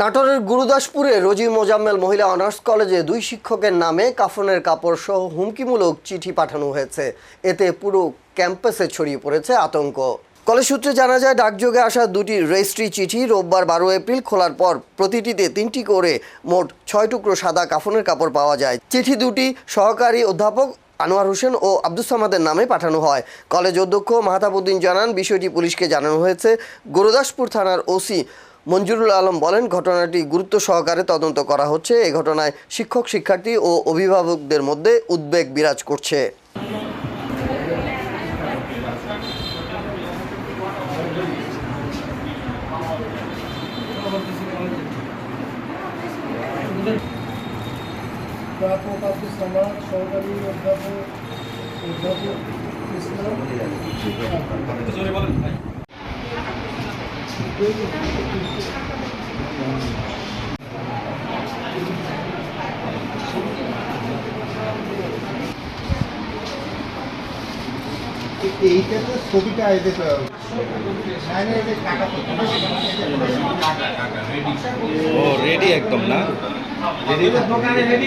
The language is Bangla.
নাটোরের গুরুদাসপুরে রোজি মোজাম্মেল মহিলা অনার্স কলেজে দুই শিক্ষকের নামে কাফনের কাপড় সহ হুমকিমূলক চিঠি পাঠানো হয়েছে। এতে পুরো ক্যাম্পাসে ছড়িয়ে পড়েছে আতঙ্ক। কলেজ সূত্রে জানা যায়, ডাকযোগে আসা দুটি রেজিস্ট্রি চিঠি রোববার 12 এপ্রিল খোলার পর প্রতিটিতে 3টি করে মোট 6 টুকরো সাদা কাফনের কাপড় পাওয়া যায়। চিঠি দুটি সহকারী অধ্যাপক আনোয়ার হোসেন ও আব্দুস সামাদের নামে পাঠানো হয়। কলেজ অধ্যক্ষ মাহতাবউদ্দিন জানান, বিষয়টি পুলিশকে জানানো হয়েছে। গুরুদাসপুর থানার ওসি মঞ্জুরুল আলম বলেন, ঘটনাটি গুরুত্ব সহকারে তদন্ত করা হচ্ছে। এ ঘটনায় শিক্ষক, শিক্ষার্থী ও অভিভাবকদের মধ্যে উদ্বেগ বিরাজ করছে। প্রাপক আব্দুস সামাদ, সহকারী অধ্যাপক ইসলাম। এইটাতে ছবিটা এদেরটা ও রেডি একদম না রেডি